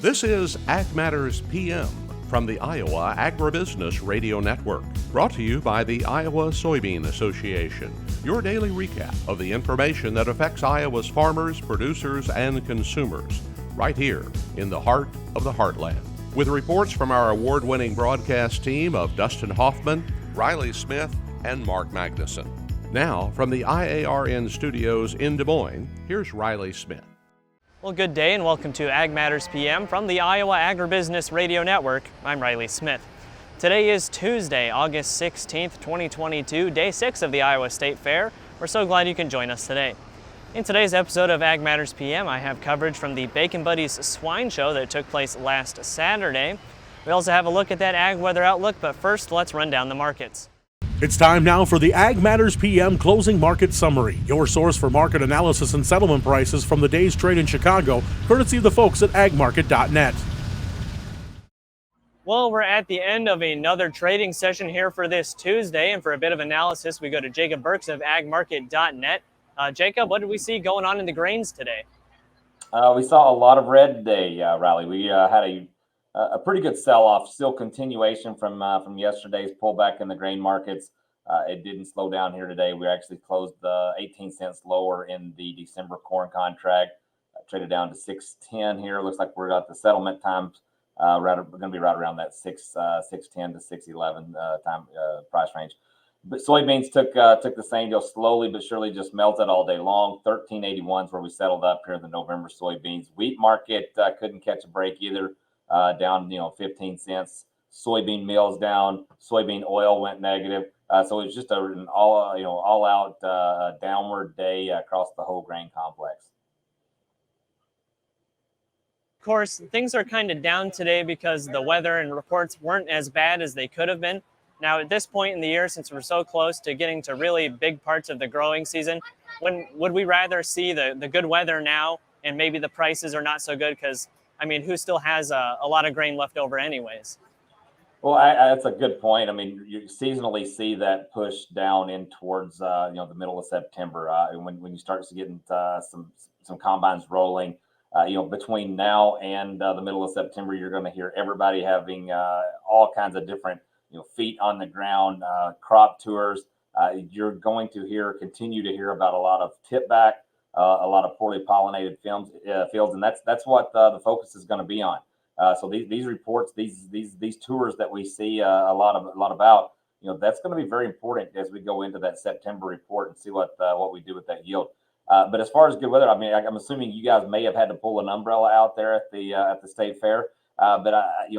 This is Ag Matters PM from the Iowa Agribusiness Radio Network, brought to you by the Iowa Soybean Association, your daily recap of the information that affects Iowa's farmers, producers, and consumers, right here in the heart of the heartland. With reports from our award-winning broadcast team of Dustin Hoffman, Riley Smith, and Mark Magnuson. Now, from the IARN studios in Des Moines, here's Riley Smith. Well, good day and welcome to Ag Matters PM from the Iowa Agribusiness Radio Network. I'm Riley Smith. Today is Tuesday, August 16th, 2022, day 6 of the Iowa State Fair. We're so glad you can join us today. In today's episode of Ag Matters PM, I have coverage from the Bacon Buddies Swine Show that took place last Saturday. We also have a look at that ag weather outlook, but first, let's run down the markets. It's time now for the Ag Matters PM Closing Market Summary, your source for market analysis and settlement prices from the day's trade in Chicago, courtesy of the folks at agmarket.net. Well, we're at the end of another trading session here for this Tuesday, and for a bit of analysis, we go to Jacob Burks of agmarket.net. Jacob, what did we see going on in the grains today? We saw a lot of red today, Riley. We had a pretty good sell-off, still continuation from yesterday's pullback in the grain markets. It didn't slow down here today. We actually closed 18 cents lower in the December corn contract, traded down to 6.10 here. Looks like we're at the settlement times. We're going to be right around that 6.10 to 6.11 time price range. But soybeans took the same deal, slowly but surely just melted all day long. 13.81 is where we settled up here in the November soybeans. Wheat market couldn't catch a break either. Down 15 cents. Soybean meal's down. Soybean oil went negative. So it was just an all out downward day across the whole grain complex. Of course, things are kind of down today because the weather and reports weren't as bad as they could have been. Now, at this point in the year, since we're so close to getting to really big parts of the growing season, would we rather see the good weather now and maybe the prices are not so good? Because, I mean, who still has a lot of grain left over anyways? Well, that's a good point. I mean, you seasonally see that push down in towards, the middle of September. When you start to get some combines rolling, between now and the middle of September, you're going to hear everybody having all kinds of different feet on the ground, crop tours. You're going to continue to hear about a lot of tip back, a lot of poorly pollinated fields, and that's what the focus is going to be on. So these reports, these tours that we see a lot about, that's going to be very important as we go into that September report and see what we do with that yield. But as far as good weather, I mean, I'm assuming you guys may have had to pull an umbrella out there at the state fair. But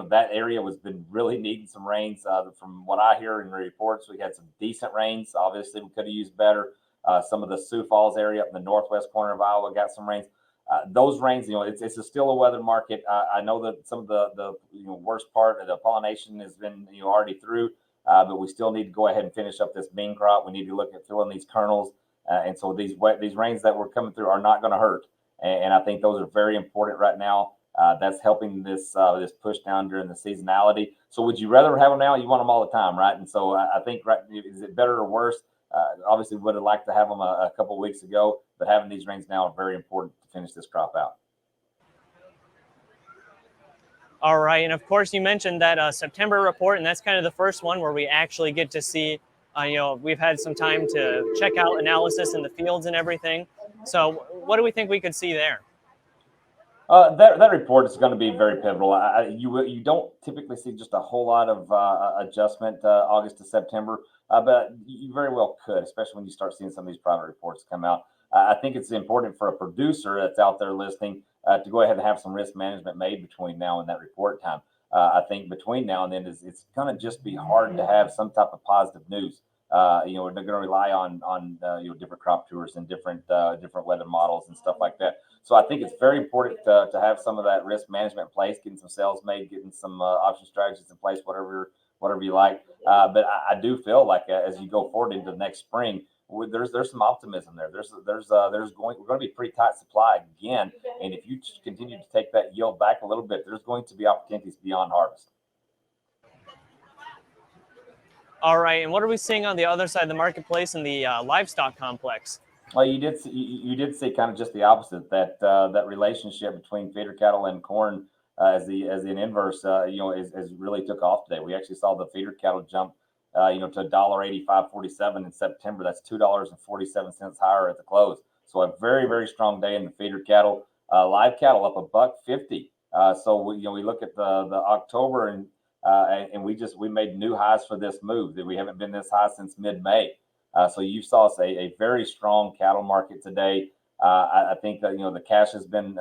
that area was been really needing some rains. From what I hear in the reports, we had some decent rains. Obviously, we could have used better. Some of the Sioux Falls area up in the northwest corner of Iowa got some rains. Those rains, it's still a weather market. I know that some of the worst part of the pollination has been already through, but we still need to go ahead and finish up this bean crop. We need to look at filling these kernels, and so these rains that were coming through are not going to hurt. And I think those are very important right now. That's helping this push down during the seasonality. So would you rather have them now? You want them all the time, right? And so I think, right, is it better or worse? Obviously, would have liked to have them a couple of weeks ago, but having these rains now are very important to finish this crop out. All right, and of course, you mentioned that September report, and that's kind of the first one where we actually get to see, we've had some time to check out analysis in the fields and everything. So what do we think we could see there? That report is going to be very pivotal. You don't typically see just a whole lot of adjustment August to September, but you very well could, especially when you start seeing some of these private reports come out. I think it's important for a producer that's out there listening to go ahead and have some risk management made between now and that report time. I think between now and then it's going to just be hard to have some type of positive news. We're going to rely on different crop tours and different weather models and stuff like that. So I think it's very important to have some of that risk management in place, getting some sales made, getting some option strategies in place, whatever you like. But I do feel like as you go forward into the next spring, there's some optimism there. We're going to be pretty tight supply again, and if you continue to take that yield back a little bit, there's going to be opportunities beyond harvest. All right, and what are we seeing on the other side of the marketplace in the livestock complex? Well, you did see kind of just the opposite, that relationship between feeder cattle and corn an inverse, is really took off today. We actually saw the feeder cattle jump, to $1.8547 in September. That's $2.47 higher at the close. So a very, very strong day in the feeder cattle. Live cattle up $1.50. So we look at the October and we made new highs for this move. That we haven't been this high since mid-May. So you saw us a very strong cattle market today. I think that the cash has been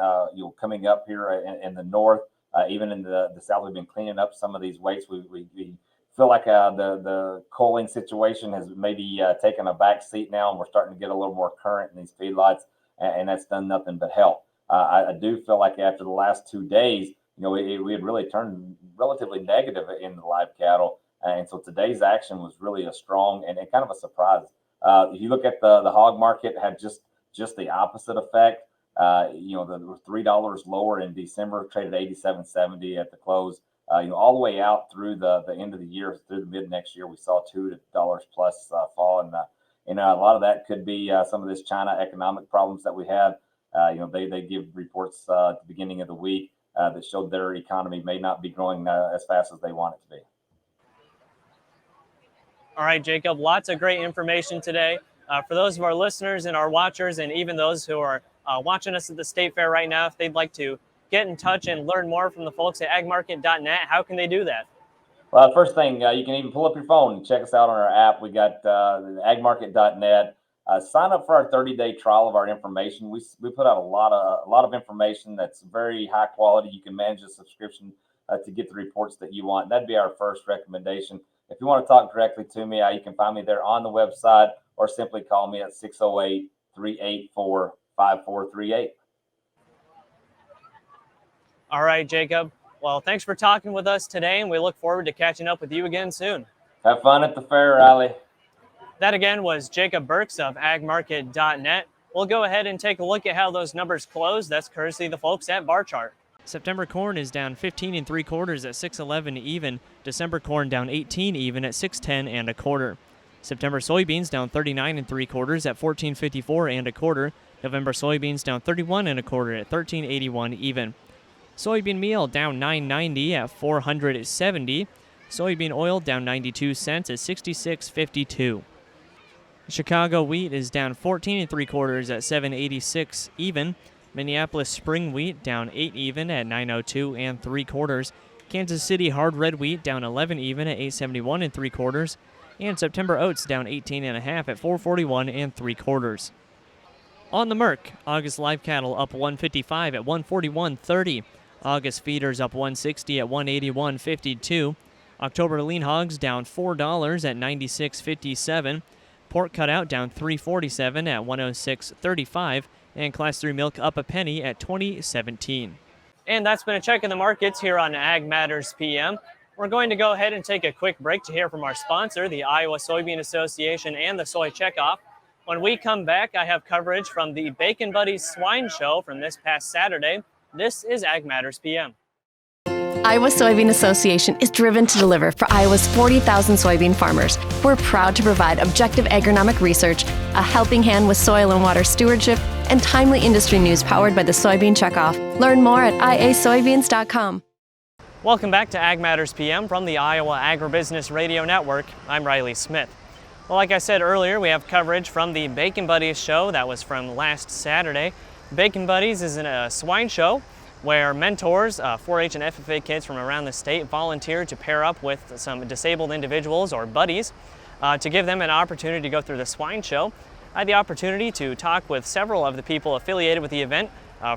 coming up here in the north, even in the south. We've been cleaning up some of these weights. We feel like the culling situation has maybe taken a back seat now, and we're starting to get a little more current in these feedlots, and that's done nothing but help. I do feel like after the last 2 days, we had really turned relatively negative in the live cattle, and so today's action was really a strong and kind of a surprise. If you look at the hog market, had just the opposite effect. They were $3 lower in December, traded 87.70 at the close. All the way out through the end of the year, through the mid next year, we saw $2 plus fall, and a lot of that could be some of this China economic problems that we had. They give reports at the beginning of the week that showed their economy may not be growing as fast as they want it to be. All right, Jacob, lots of great information today. For those of our listeners and our watchers, and even those who are watching us at the State Fair right now, if they'd like to get in touch and learn more from the folks at agmarket.net, how can they do that? Well, the first thing, you can even pull up your phone and check us out on our app. We got agmarket.net. Sign up for our 30-day trial of our information. We put out a lot of information that's very high quality. You can manage a subscription to get the reports that you want. That'd be our first recommendation. If you want to talk directly to me, you can find me there on the website, or simply call me at 608-384-5438. All right, Jacob. Well, thanks for talking with us today, and we look forward to catching up with you again soon. Have fun at the fair, Riley. That again was Jacob Burks of agmarket.net. We'll go ahead and take a look at how those numbers close. That's courtesy of the folks at Bar Chart. September corn is down 15 3/4 at 6.11 even. December corn down 18 even at 6.10 1/4. September soybeans down 39 3/4 at 14.54 1/4. November soybeans down 31 1/4 at 13.81 even. Soybean meal down 9.90 at 470. Soybean oil down 92 cents at 66.52. Chicago wheat is down 14 3/4 at 7.86 even. Minneapolis spring wheat down 8 even at 9.02 3/4. Kansas City hard red wheat down 11 even at 8.71 3/4. And September oats down 18.5 at 4.41 3/4. On the Merc, August live cattle up 155 at 141.30. August feeders up 160 at 181.52. October lean hogs down $4 at 96.57. Pork cutout down $3.47 at 106.35. And Class 3 milk up a penny at 20.17. And that's been a check in the markets here on Ag Matters PM. We're going to go ahead and take a quick break to hear from our sponsor, the Iowa Soybean Association and the Soy Checkoff. When we come back, I have coverage from the Bacon Buddies Swine Show from this past Saturday. This is Ag Matters PM. Iowa Soybean Association is driven to deliver for Iowa's 40,000 soybean farmers. We're proud to provide objective agronomic research, a helping hand with soil and water stewardship, and timely industry news powered by the Soybean Checkoff. Learn more at iasoybeans.com. Welcome back to Ag Matters PM from the Iowa Agribusiness Radio Network. I'm Riley Smith. Well, like I said earlier, we have coverage from the Bacon Buddies show that was from last Saturday. Bacon Buddies is a swine show where mentors, 4-H and FFA kids from around the state volunteer to pair up with some disabled individuals or buddies to give them an opportunity to go through the swine show. I had the opportunity to talk with several of the people affiliated with the event.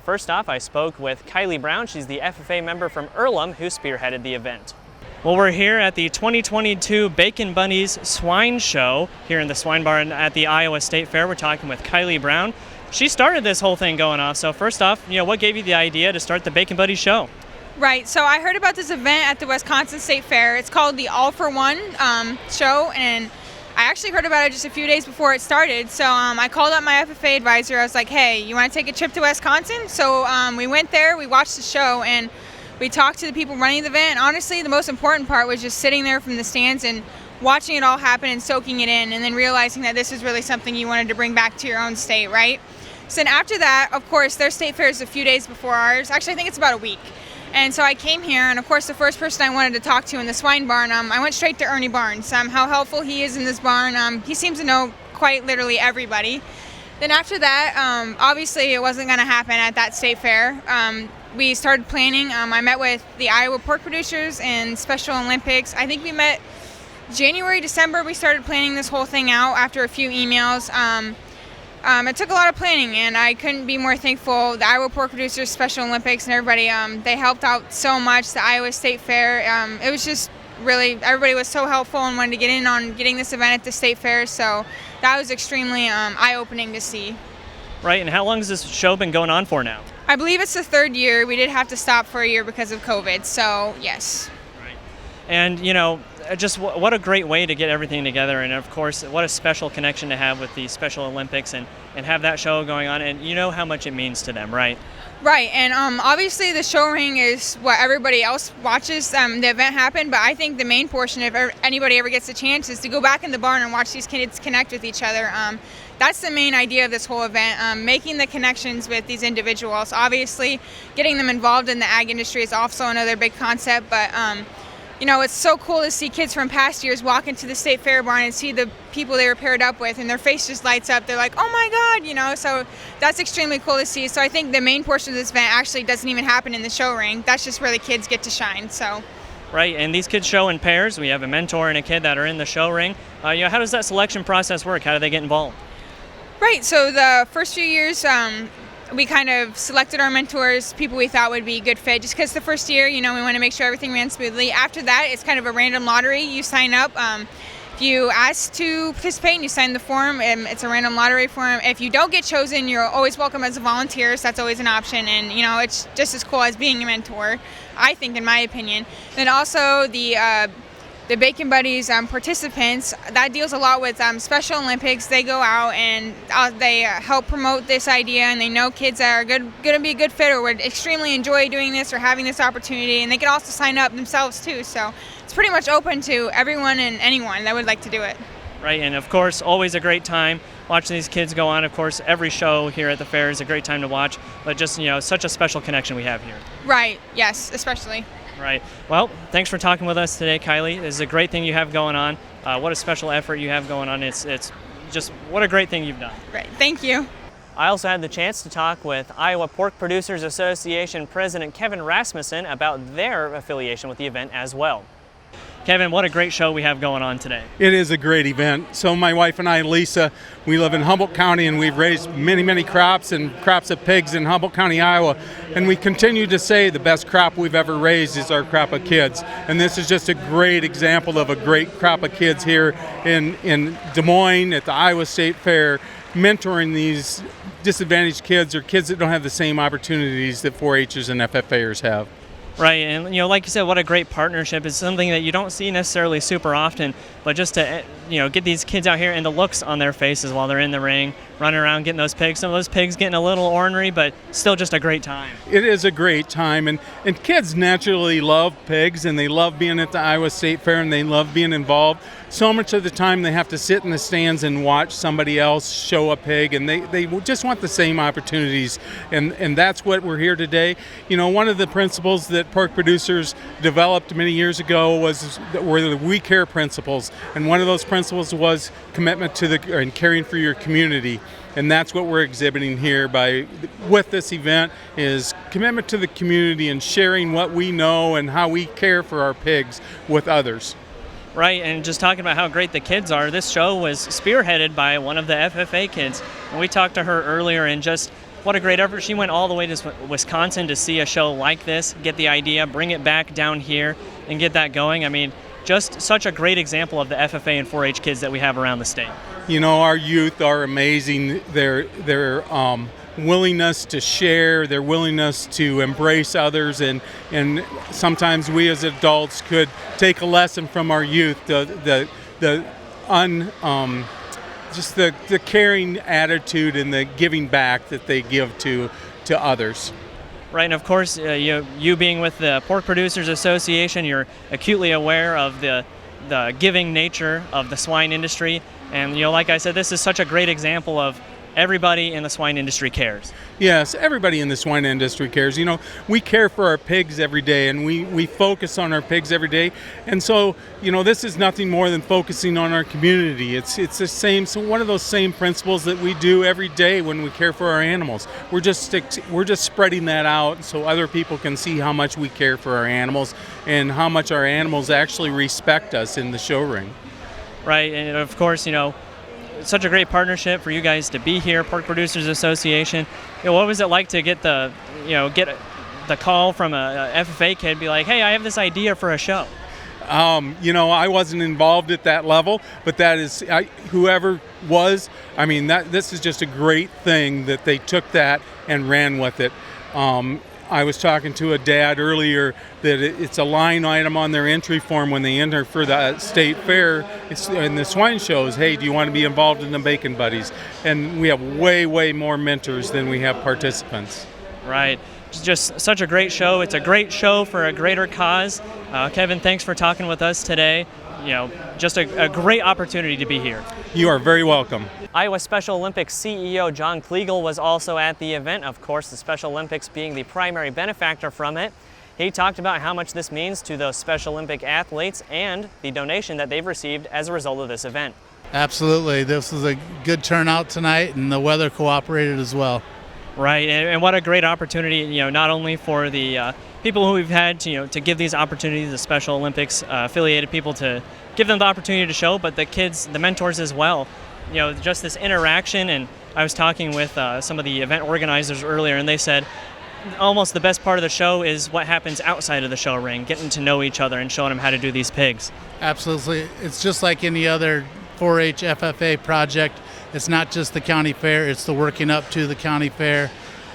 First off, I spoke with Kylie Brown. She's the FFA member from Earlham who spearheaded the event. Well, we're here at the 2022 Bacon Buddies Swine Show here in the Swine Barn at the Iowa State Fair. We're talking with Kylie Brown. She started this whole thing going off. So first off, what gave you the idea to start the Bacon Buddies show? Right, so I heard about this event at the Wisconsin State Fair. It's called the All for One show, and I actually heard about it just a few days before it started. So I called up my FFA advisor. I was like, hey, you want to take a trip to Wisconsin? So we went there, we watched the show, and we talked to the people running the event. And honestly, the most important part was just sitting there from the stands and watching it all happen and soaking it in, and then realizing that this is really something you wanted to bring back to your own state, right? So then after that, of course, their state fair is a few days before ours. Actually, I think it's about a week. And so I came here, and of course the first person I wanted to talk to in the swine barn, I went straight to Ernie Barnes, how helpful he is in this barn. He seems to know quite literally everybody. Then after that, obviously it wasn't going to happen at that state fair. We started planning. I met with the Iowa pork producers and Special Olympics. I think we met January, December. We started planning this whole thing out after a few emails. It took a lot of planning, and I couldn't be more thankful. The Iowa pork producers, Special Olympics, and everybody, they helped out so much. The Iowa State Fair, it was just really, everybody was so helpful and wanted to get in on getting this event at the state fair, so that was extremely eye-opening to see. Right, and how long has this show been going on for now? I believe it's the third year. We did have to stop for a year because of COVID, so yes. Right. And, you know, just what a great way to get everything together, and of course, what a special connection to have with the Special Olympics and have that show going on, and you know how much it means to them, right? Right, and obviously the show ring is what everybody else watches the event happen, but I think the main portion, if anybody ever gets a chance, is to go back in the barn and watch these kids connect with each other. That's the main idea of this whole event, making the connections with these individuals. Obviously, getting them involved in the ag industry is also another big concept, but you know, it's so cool to see kids from past years walk into the state fair barn and see the people they were paired up with, and their face just lights up. They're like, oh my God, you know, so that's extremely cool to see. So I think the main portion of this event actually doesn't even happen in the show ring. That's just where the kids get to shine, so. Right, and these kids show in pairs. We have a mentor and a kid that are in the show ring. You know, how does that selection process work? How do they get involved? Right, so the first few years, we kind of selected our mentors, people we thought would be a good fit, just because the first year, you know, we want to make sure everything ran smoothly. After that, it's kind of a random lottery. You sign up. If you ask to participate and you sign the form, it's a random lottery form. If you don't get chosen, you're always welcome as a volunteer, so that's always an option. And, you know, it's just as cool as being a mentor, I think, in my opinion. Then also the Bacon Buddies participants, that deals a lot with Special Olympics. They go out and they help promote this idea, and they know kids that are going to be a good fit or would extremely enjoy doing this or having this opportunity, and they can also sign up themselves too. So it's pretty much open to everyone and anyone that would like to do it. Right, and of course, always a great time watching these kids go on. Of course, every show here at the fair is a great time to watch, but just, you know, such a special connection we have here. Right, yes, especially. Right. Well, thanks for talking with us today, Kylie. This is a great thing you have going on. What a special effort you have going on. It's just what a great thing you've done. Right. Thank you. I also had the chance to talk with Iowa Pork Producers Association President Kevin Rasmussen about their affiliation with the event as well. Kevin, what a great show we have going on today. It is a great event. So my wife and I, Lisa, we live in Humboldt County, and we've raised many crops and crops of pigs in Humboldt County, Iowa. And we continue to say the best crop we've ever raised is our crop of kids. And this is just a great example of a great crop of kids here in Des Moines at the Iowa State Fair, mentoring these disadvantaged kids or kids that don't have the same opportunities that 4-Hers and FFAers have. Right, and you know, like you said, what a great partnership. It's something that you don't see necessarily super often, but just to, you know, get these kids out here and the looks on their faces while they're in the ring, running around getting those pigs. Some of those pigs getting a little ornery, but still just a great time. It is a great time, and kids naturally love pigs, and they love being at the Iowa State Fair, and they love being involved. So much of the time they have to sit in the stands and watch somebody else show a pig, and they just want the same opportunities, and that's what we're here today. You know, one of the principles that pork producers developed many years ago were the We Care principles, and one of those principles was commitment to and caring for your community. And that's what we're exhibiting here with this event, is commitment to the community and sharing what we know and how we care for our pigs with others. Right, and just talking about how great the kids are, this show was spearheaded by one of the FFA kids. And we talked to her earlier, and just what a great effort. She went all the way to Wisconsin to see a show like this, get the idea, bring it back down here, and get that going. I mean, just such a great example of the FFA and 4-H kids that we have around the state. You know, our youth are amazing. Their willingness to share, their willingness to embrace others, and sometimes we as adults could take a lesson from our youth, the caring attitude and the giving back that they give to others. Right, and of course, you being with the Pork Producers Association, you're acutely aware of the giving nature of the swine industry. And, you know, like I said, this is such a great example of everybody in the swine industry cares. Yes, everybody in the swine industry cares. You know, we care for our pigs every day, and we focus on our pigs every day. And so, you know, this is nothing more than focusing on our community. It's the same, so one of those same principles that we do every day when we care for our animals. We're just spreading that out so other people can see how much we care for our animals and how much our animals actually respect us in the show ring. Right, and of course, you know, such a great partnership for you guys to be here, Pork Producers Association. You know, what was it like to get the call from a FFA kid, be like, hey, I have this idea for a show? You know, I wasn't involved at that level, but that is, whoever was, I mean, this is just a great thing that they took that and ran with it. I was talking to a dad earlier that it's a line item on their entry form when they enter for the state fair. It's in the swine shows, hey, do you want to be involved in the Bacon Buddies? And we have way, way more mentors than we have participants. Right. It's just such a great show. It's a great show for a greater cause. Kevin, thanks for talking with us today. You know, just a great opportunity to be here. You are very welcome. Iowa Special Olympics CEO John Kliegel was also at the event, of course, the Special Olympics being the primary benefactor from it. He talked about how much this means to those Special Olympic athletes and the donation that they've received as a result of this event. Absolutely. This was a good turnout tonight, and the weather cooperated as well. Right, and what a great opportunity, you know, not only for the people who we've had to, you know, to give these opportunities, the Special Olympics affiliated people, to give them the opportunity to show, but the kids, the mentors as well. You know, just this interaction. And I was talking with some of the event organizers earlier, and they said almost the best part of the show is what happens outside of the show ring, getting to know each other and showing them how to do these pigs. Absolutely. It's just like any other 4-H FFA project. It's not just the county fair, it's the working up to the county fair,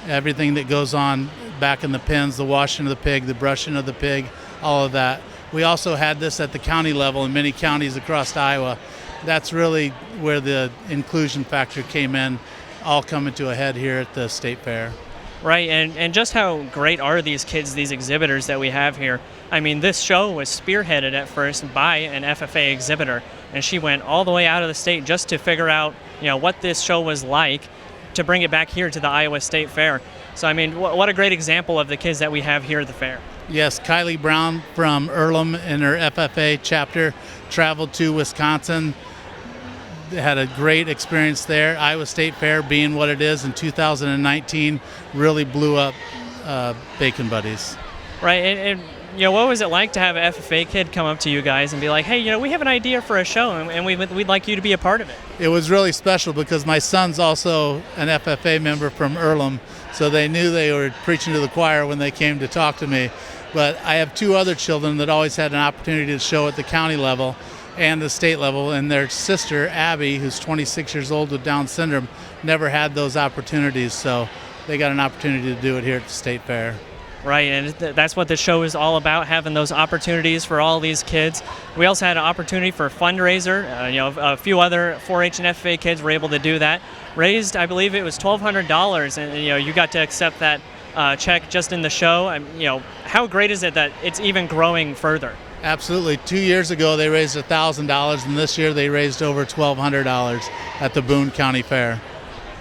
everything that goes on back in the pens, the washing of the pig, the brushing of the pig, all of that. We also had this at the county level in many counties across Iowa. That's really where the inclusion factor came in, all coming to a head here at the state fair. Right, and just how great are these kids, these exhibitors that we have here. I mean, this show was spearheaded at first by an FFA exhibitor, and she went all the way out of the state just to figure out, you know, what this show was like, to bring it back here to the Iowa State Fair. So, I mean, what a great example of the kids that we have here at the fair. Yes, Kylie Brown from Earlham in her FFA chapter traveled to Wisconsin. Had a great experience there. Iowa State Fair, being what it is in 2019, really blew up Bacon Buddies. Right, and you know, what was it like to have an FFA kid come up to you guys and be like, hey, you know, we have an idea for a show, and we'd like you to be a part of it? It was really special because my son's also an FFA member from Earlham, so they knew they were preaching to the choir when they came to talk to me. But I have two other children that always had an opportunity to show at the county level and the state level, and their sister, Abby, who's 26 years old with Down syndrome, never had those opportunities, so they got an opportunity to do it here at the state fair. Right, and that's what this show is all about, having those opportunities for all these kids. We also had an opportunity for a fundraiser. You know, a few other 4-H and FFA kids were able to do that. Raised, I believe it was $1,200, and you know, you got to accept that check just in the show. You know, how great is it that it's even growing further? Absolutely. 2 years ago they raised $1,000, and this year they raised over $1,200 at the Boone County Fair.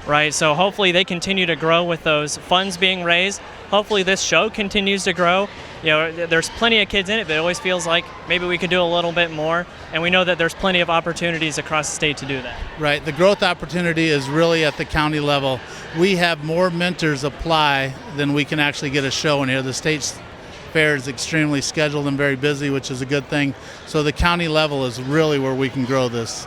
Right, so hopefully they continue to grow with those funds being raised. Hopefully this show continues to grow. You know, there's plenty of kids in it, but it always feels like maybe we could do a little bit more, and we know that there's plenty of opportunities across the state to do that. Right, the growth opportunity is really at the county level. We have more mentors apply than we can actually get a show in here. The state fair is extremely scheduled and very busy, which is a good thing. So the county level is really where we can grow this.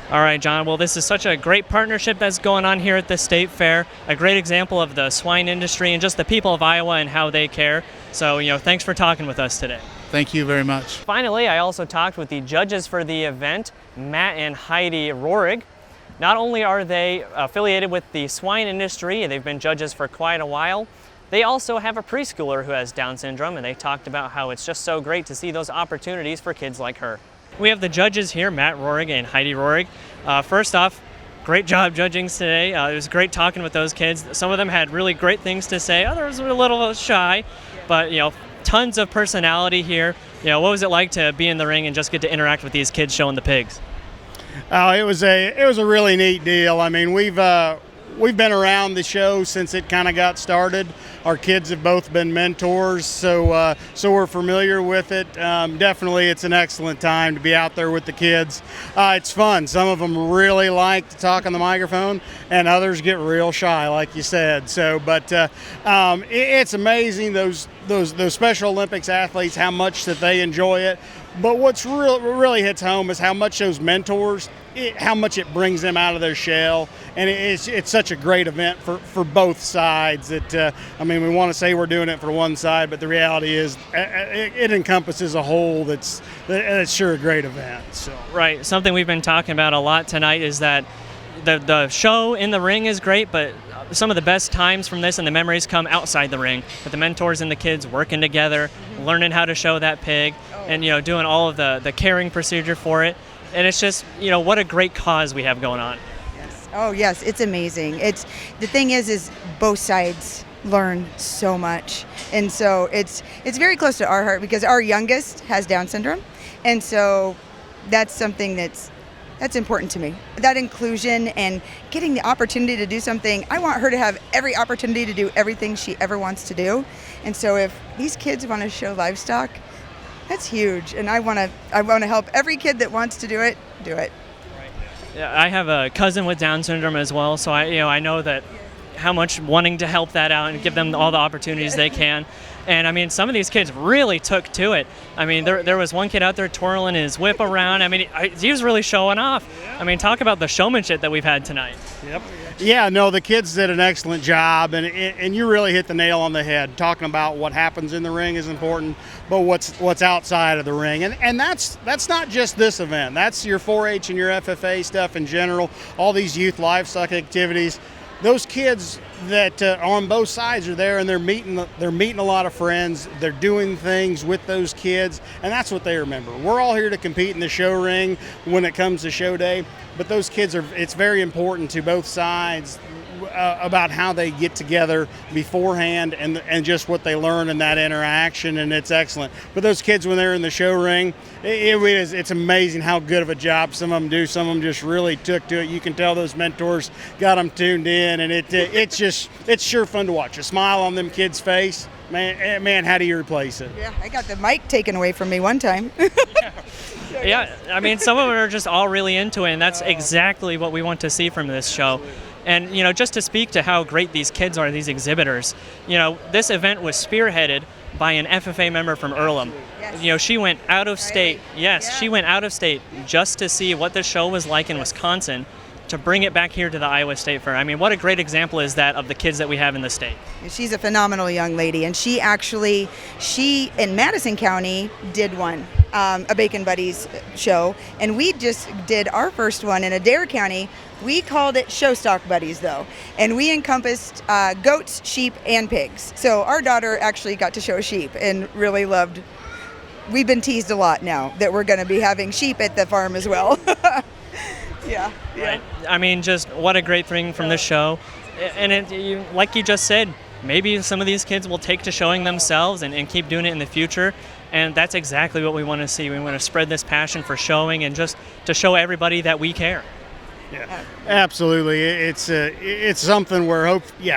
All right, John. Well, this is such a great partnership that's going on here at the State Fair. A great example of the swine industry and just the people of Iowa and how they care. So, you know, thanks for talking with us today. Thank you very much. Finally, I also talked with the judges for the event, Matt and Heidi Rohrig. Not only are they affiliated with the swine industry, they've been judges for quite a while, they also have a preschooler who has Down syndrome, and they talked about how it's just so great to see those opportunities for kids like her. We have the judges here, Matt Rohrig and Heidi Rohrig. First off, great job judging today. It was great talking with those kids. Some of them had really great things to say. Others were a little shy, but you know, tons of personality here. You know, what was it like to be in the ring and just get to interact with these kids showing the pigs? It was a really neat deal. I mean, we've been around the show since it kind of got started. Our kids have both been mentors, so we're familiar with it. Definitely, it's an excellent time to be out there with the kids. It's fun. Some of them really like to talk on the microphone, and others get real shy, like you said. So, but it's amazing those Special Olympics athletes, how much that they enjoy it. But what's really hits home is how much those mentors, how much it brings them out of their shell. And it's such a great event for both sides that, we want to say we're doing it for one side, but the reality is it encompasses a whole that's sure a great event. So. Right. Something we've been talking about a lot tonight is that the show in the ring is great, but some of the best times from this and the memories come outside the ring, with the mentors and the kids working together, learning how to show that pig, and doing all of the caring procedure for it. And it's just what a great cause we have going on. Yes. Oh yes, it's amazing. The thing is both sides learn so much, and so it's very close to our heart because our youngest has Down syndrome, and so that's something that's important to me. That inclusion and getting the opportunity to do something. I want her to have every opportunity to do everything she ever wants to do. And so if these kids want to show livestock, that's huge. And I want to help every kid that wants to do it, do it. Right. Yeah, I have a cousin with Down syndrome as well, so I know that how much wanting to help that out and give them all the opportunities they can. And some of these kids really took to it. There was one kid out there twirling his whip around. He was really showing off. Talk about the showmanship that we've had tonight. Yep. Yeah, no, the kids did an excellent job, and you really hit the nail on the head. Talking about what happens in the ring is important, but what's outside of the ring, and that's not just this event. That's your 4-H and your FFA stuff in general. All these youth livestock activities. Those kids that are on both sides are there, and they're meeting a lot of friends. They're doing things with those kids, and that's what they remember. We're all here to compete in the show ring when it comes to show day, but those kids it's very important to both sides about how they get together beforehand and just what they learn in that interaction, and it's excellent. But those kids, when they're in the show ring, it's amazing how good of a job some of them do. Some of them just really took to it. You can tell those mentors got them tuned in, and it's sure fun to watch. A smile on them kids' face, man, how do you replace it? Yeah, I got the mic taken away from me one time. Yeah, some of them are just all really into it, and that's exactly what we want to see from this show. And, just to speak to how great these kids are, these exhibitors, this event was spearheaded by an FFA member from Earlham. Yes. She went out of state. Yes, yeah. She went out of state just to see what the show was like in Wisconsin, to bring it back here to the Iowa State Fair. What a great example is that of the kids that we have in the state. She's a phenomenal young lady, and she in Madison County did one, a Bacon Buddies show, and we just did our first one in Adair County. We called it Show Stock Buddies, though, and we encompassed goats, sheep, and pigs. So our daughter actually got to show sheep and really loved. We've been teased a lot now that we're going to be having sheep at the farm as well. Yeah. Right. Just what a great thing from this show. And like you just said, maybe some of these kids will take to showing themselves and keep doing it in the future. And that's exactly what we want to see. We want to spread this passion for showing and just to show everybody that we care. Yeah, absolutely. It's something where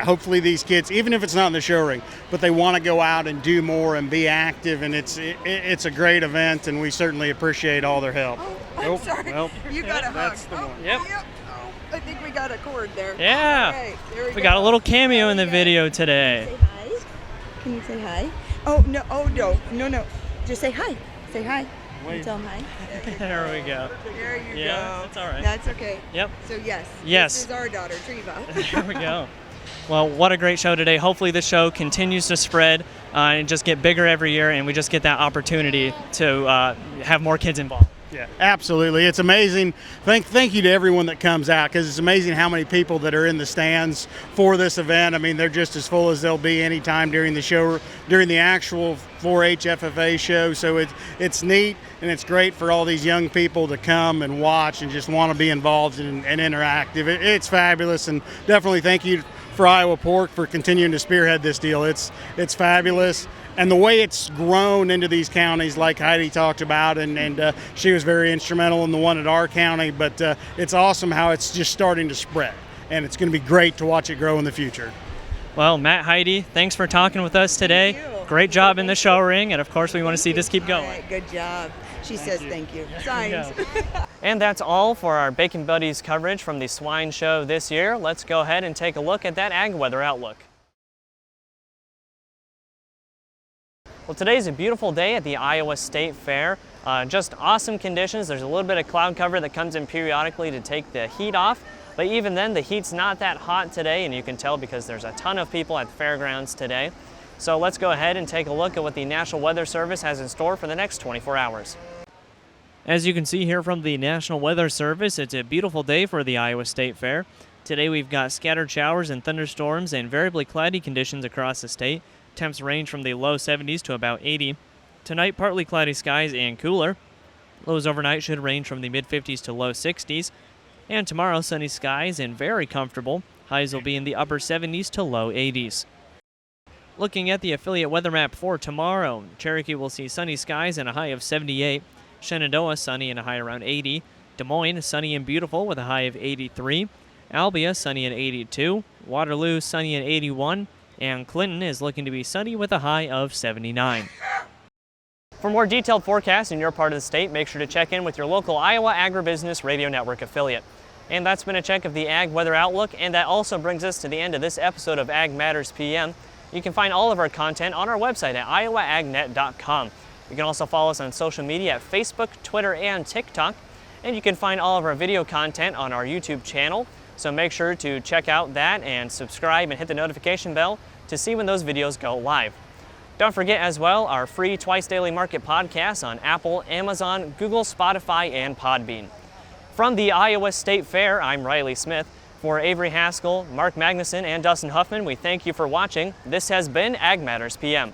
hopefully these kids, even if it's not in the show ring, but they want to go out and do more and be active, and it's a great event, and we certainly appreciate all their help. I'm sorry. Well, you got a hug. That's the one. Yep. Oh, I think we got a cord there. Yeah. Right, there we got a little cameo in the video today. Say hi. Can you say hi? Oh no! No! Just say hi. Say hi. Wait. Tell them hi. There we go. There you go. Yeah, that's all right. That's okay. Yep. So yes. Yes. This is our daughter, Treva. There we go. Well, what a great show today. Hopefully this show continues to spread and just get bigger every year, and we just get that opportunity to have more kids involved. Yeah, absolutely. It's amazing. Thank you to everyone that comes out, because it's amazing how many people that are in the stands for this event. They're just as full as they'll be anytime during the show, during the actual 4-H FFA show. So it's neat, and it's great for all these young people to come and watch and just want to be involved and interactive. It's fabulous, and definitely thank you for Iowa Pork for continuing to spearhead this deal. It's fabulous. And the way it's grown into these counties, like Heidi talked about, and she was very instrumental in the one at our county, but it's awesome how it's just starting to spread. and it's going to be great to watch it grow in the future. Well, Matt, Heidi, thanks for talking with us today. Great job in the show ring, and of course we want to see this keep going. Right, good job. She says thank you. Signs. And that's all for our Bacon Buddies coverage from the swine show this year. Let's go ahead and take a look at that ag weather outlook. Well, today's a beautiful day at the Iowa State Fair. Just awesome conditions. There's a little bit of cloud cover that comes in periodically to take the heat off. But even then, the heat's not that hot today, and you can tell because there's a ton of people at the fairgrounds today. So let's go ahead and take a look at what the National Weather Service has in store for the next 24 hours. As you can see here from the National Weather Service, it's a beautiful day for the Iowa State Fair. Today we've got scattered showers and thunderstorms and variably cloudy conditions across the state. Temps range from the low 70s to about 80. Tonight, partly cloudy skies and cooler. Lows overnight should range from the mid-50s to low 60s. And tomorrow, sunny skies and very comfortable. Highs will be in the upper 70s to low 80s. Looking at the affiliate weather map for tomorrow, Cherokee will see sunny skies and a high of 78. Shenandoah, sunny and a high around 80. Des Moines, sunny and beautiful with a high of 83. Albia, sunny and 82. Waterloo, sunny and 81. And Clinton is looking to be sunny with a high of 79. For more detailed forecasts in your part of the state, make sure to check in with your local Iowa Agribusiness Radio Network affiliate. And that's been a check of the Ag Weather Outlook, and that also brings us to the end of this episode of Ag Matters PM. You can find all of our content on our website at iowaagnet.com. You can also follow us on social media at Facebook, Twitter, and TikTok. And you can find all of our video content on our YouTube channel. So make sure to check out that and subscribe and hit the notification bell to see when those videos go live. Don't forget as well our free Twice Daily Market podcast on Apple, Amazon, Google, Spotify, and Podbean. From the Iowa State Fair, I'm Riley Smith. For Avery Haskell, Mark Magnuson, and Dustin Huffman, we thank you for watching. This has been Ag Matters PM.